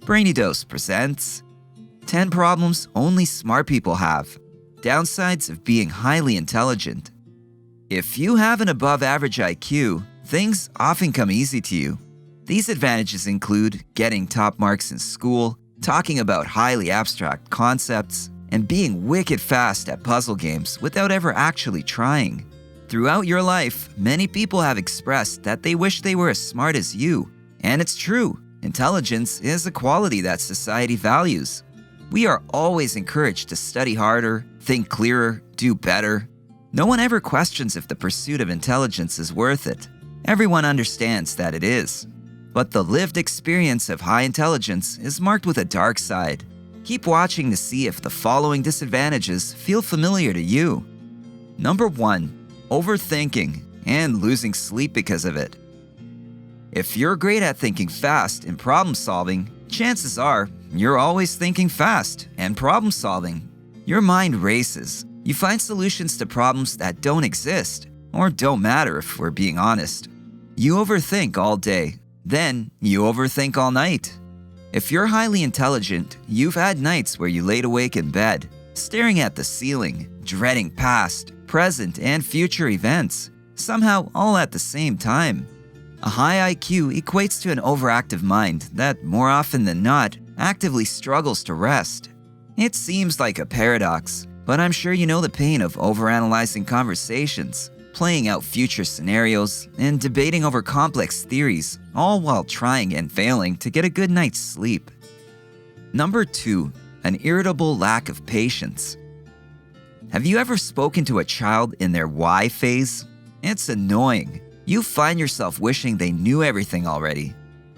Brainy Dose presents 10 Problems Only Smart People Have. Downsides of Being Highly Intelligent. If you have an above-average IQ, things often come easy to you. These advantages include getting top marks in school, talking about highly abstract concepts, and being wicked fast at puzzle games without ever actually trying. Throughout your life, many people have expressed that they wish they were as smart as you. And it's true, intelligence is a quality that society values. We are always encouraged to study harder, think clearer, do better. No one ever questions if the pursuit of intelligence is worth it. Everyone understands that it is. But the lived experience of high intelligence is marked with a dark side. Keep watching to see if the following disadvantages feel familiar to you. Number 1. Overthinking and losing sleep because of it. If you're great at thinking fast and problem solving, chances are you're always thinking fast and problem solving. Your mind races. You find solutions to problems that don't exist or don't matter if we're being honest. You overthink all day, then you overthink all night. If you're highly intelligent, you've had nights where you laid awake in bed, staring at the ceiling, dreading past, present, and future events, somehow all at the same time. A high IQ equates to an overactive mind that, more often than not, actively struggles to rest. It seems like a paradox, but I'm sure you know the pain of overanalyzing conversations, playing out future scenarios, and debating over complex theories, all while trying and failing to get a good night's sleep. Number 2. An irritable lack of patience. Have you ever spoken to a child in their why phase? It's annoying. You find yourself wishing they knew everything already.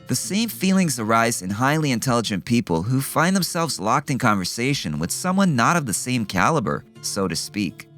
The same feelings arise in highly intelligent people who find themselves locked in conversation with someone not of the same caliber, so to speak.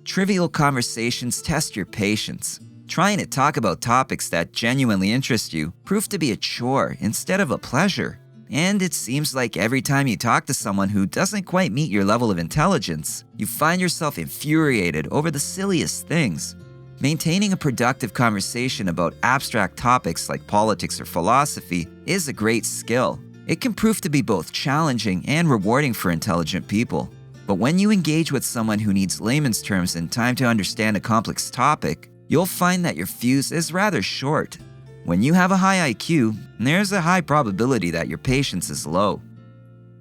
Trivial conversations test your patience. Trying to talk about topics that genuinely interest you prove to be a chore instead of a pleasure. And it seems like every time you talk to someone who doesn't quite meet your level of intelligence, you find yourself infuriated over the silliest things. Maintaining a productive conversation about abstract topics like politics or philosophy is a great skill. It can prove to be both challenging and rewarding for intelligent people. But when you engage with someone who needs layman's terms and time to understand a complex topic, you'll find that your fuse is rather short. When you have a high IQ, there's a high probability that your patience is low.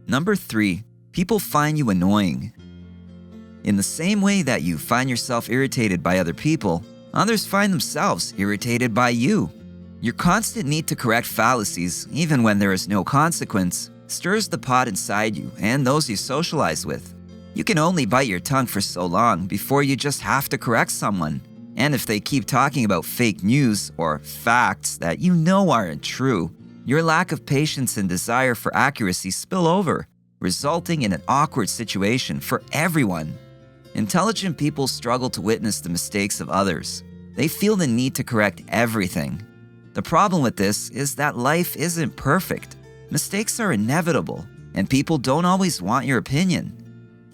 Number 3. People find you annoying. In the same way that you find yourself irritated by other people, others find themselves irritated by you. Your constant need to correct fallacies, even when there is no consequence, stirs the pot inside you and those you socialize with. You can only bite your tongue for so long before you just have to correct someone. And if they keep talking about fake news or facts that you know aren't true, your lack of patience and desire for accuracy spill over, resulting in an awkward situation for everyone. Intelligent people struggle to witness the mistakes of others. They feel the need to correct everything. The problem with this is that life isn't perfect. Mistakes are inevitable, and people don't always want your opinion.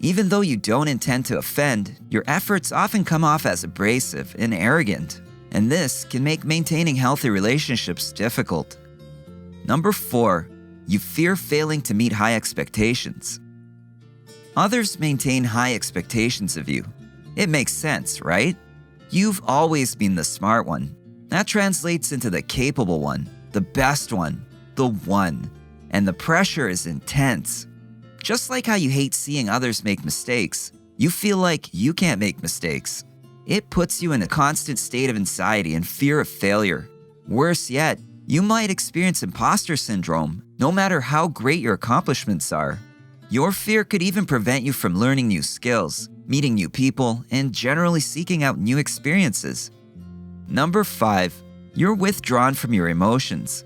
Even though you don't intend to offend, your efforts often come off as abrasive and arrogant, and this can make maintaining healthy relationships difficult. Number 4. You fear failing to meet high expectations. Others maintain high expectations of you. It makes sense, right? You've always been the smart one. That translates into the capable one, the best one, the one. And the pressure is intense. Just like how you hate seeing others make mistakes, you feel like you can't make mistakes. It puts you in a constant state of anxiety and fear of failure. Worse yet, you might experience imposter syndrome, no matter how great your accomplishments are. Your fear could even prevent you from learning new skills, meeting new people, and generally seeking out new experiences. Number 5. You're withdrawn from your emotions.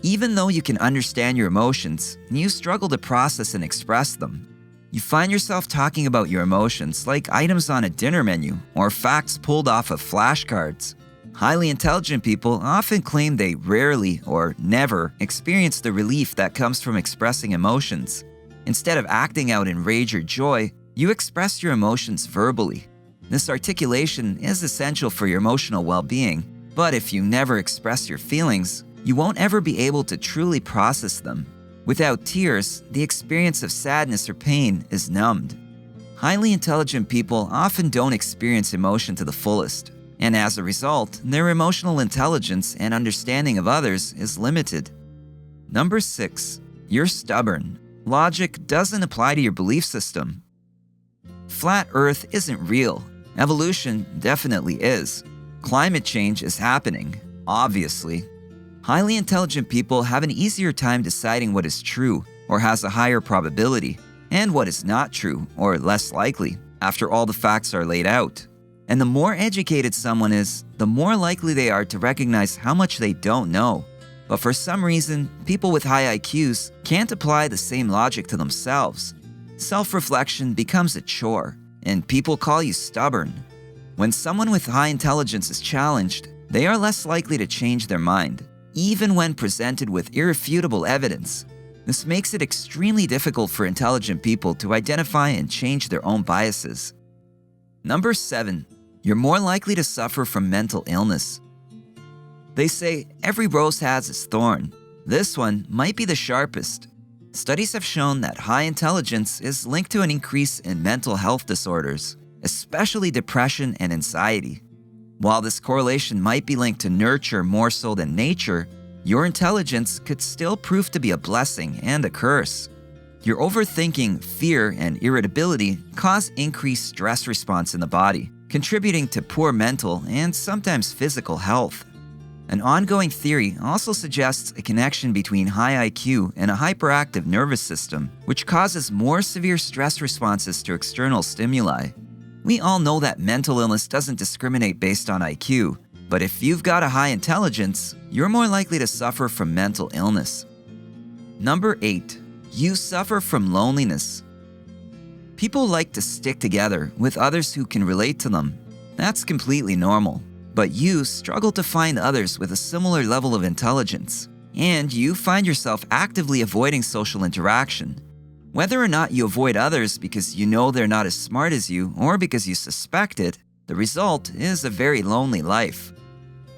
Even though you can understand your emotions, you struggle to process and express them. You find yourself talking about your emotions like items on a dinner menu or facts pulled off of flashcards. Highly intelligent people often claim they rarely or never experience the relief that comes from expressing emotions. Instead of acting out in rage or joy, you express your emotions verbally. This articulation is essential for your emotional well-being, but if you never express your feelings, you won't ever be able to truly process them. Without tears, the experience of sadness or pain is numbed. Highly intelligent people often don't experience emotion to the fullest, and as a result, their emotional intelligence and understanding of others is limited. Number 6. You're stubborn. Logic doesn't apply to your belief system. Flat Earth isn't real. Evolution definitely is. Climate change is happening, obviously. Highly intelligent people have an easier time deciding what is true or has a higher probability, and what is not true or less likely after all the facts are laid out. And the more educated someone is, the more likely they are to recognize how much they don't know. But for some reason, people with high IQs can't apply the same logic to themselves. Self-reflection becomes a chore, and people call you stubborn. When someone with high intelligence is challenged, they are less likely to change their mind, even when presented with irrefutable evidence. This makes it extremely difficult for intelligent people to identify and change their own biases. Number 7. You're more likely to suffer from mental illness. They say every rose has its thorn. This one might be the sharpest. Studies have shown that high intelligence is linked to an increase in mental health disorders, especially depression and anxiety. While this correlation might be linked to nurture more so than nature, your intelligence could still prove to be a blessing and a curse. Your overthinking, fear, and irritability cause increased stress response in the body, contributing to poor mental and sometimes physical health. An ongoing theory also suggests a connection between high IQ and a hyperactive nervous system, which causes more severe stress responses to external stimuli. We all know that mental illness doesn't discriminate based on IQ, but if you've got a high intelligence, you're more likely to suffer from mental illness. Number 8. You suffer from loneliness. People like to stick together with others who can relate to them. That's completely normal. But you struggle to find others with a similar level of intelligence, and you find yourself actively avoiding social interaction. Whether or not you avoid others because you know they're not as smart as you or because you suspect it, the result is a very lonely life.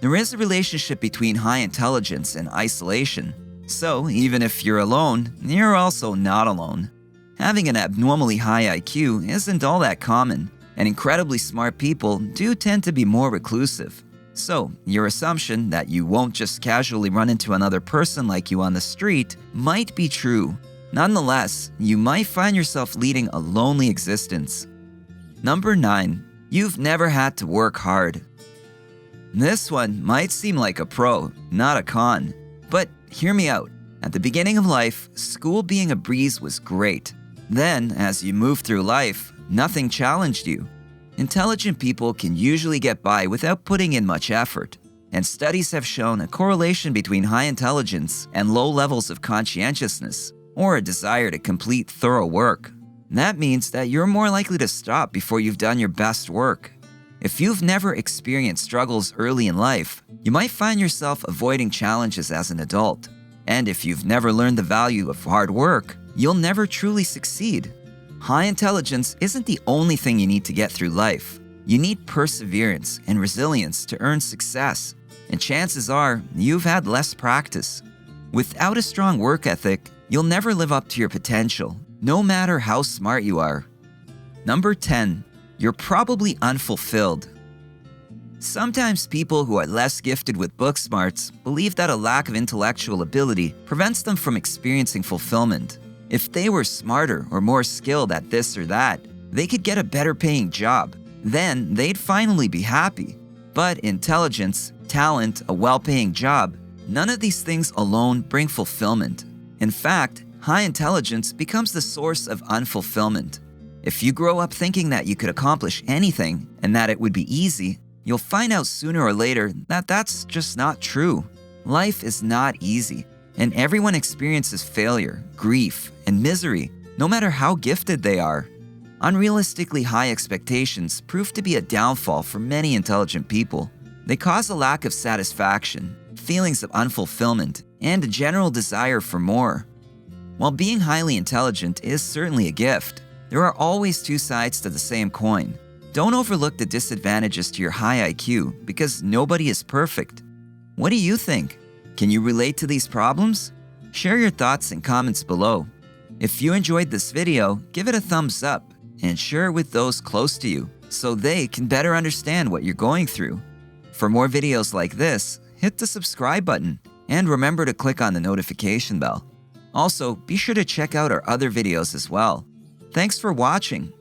There is a relationship between high intelligence and isolation, so even if you're alone, you're also not alone. Having an abnormally high IQ isn't all that common, and incredibly smart people do tend to be more reclusive. So, your assumption that you won't just casually run into another person like you on the street might be true. Nonetheless, you might find yourself leading a lonely existence. Number 9. You've never had to work hard. This one might seem like a pro, not a con. But hear me out. At the beginning of life, school being a breeze was great. Then, as you move through life, nothing challenged you. Intelligent people can usually get by without putting in much effort, and studies have shown a correlation between high intelligence and low levels of conscientiousness, or a desire to complete thorough work. That means that you're more likely to stop before you've done your best work. If you've never experienced struggles early in life, you might find yourself avoiding challenges as an adult. And if you've never learned the value of hard work, you'll never truly succeed. High intelligence isn't the only thing you need to get through life. You need perseverance and resilience to earn success, and chances are you've had less practice. Without a strong work ethic, you'll never live up to your potential, no matter how smart you are. Number 10. You're probably unfulfilled. Sometimes people who are less gifted with book smarts believe that a lack of intellectual ability prevents them from experiencing fulfillment. If they were smarter or more skilled at this or that, they could get a better paying job. Then they'd finally be happy. But intelligence, talent, a well-paying job, none of these things alone bring fulfillment. In fact, high intelligence becomes the source of unfulfillment. If you grow up thinking that you could accomplish anything and that it would be easy, you'll find out sooner or later that that's just not true. Life is not easy, and everyone experiences failure, grief, and misery, no matter how gifted they are. Unrealistically high expectations prove to be a downfall for many intelligent people. They cause a lack of satisfaction, feelings of unfulfillment, and a general desire for more. While being highly intelligent is certainly a gift, there are always two sides to the same coin. Don't overlook the disadvantages to your high IQ because nobody is perfect. What do you think? Can you relate to these problems? Share your thoughts and comments below. If you enjoyed this video, give it a thumbs up and share it with those close to you so they can better understand what you're going through. For more videos like this, hit the subscribe button and remember to click on the notification bell. Also, be sure to check out our other videos as well. Thanks for watching.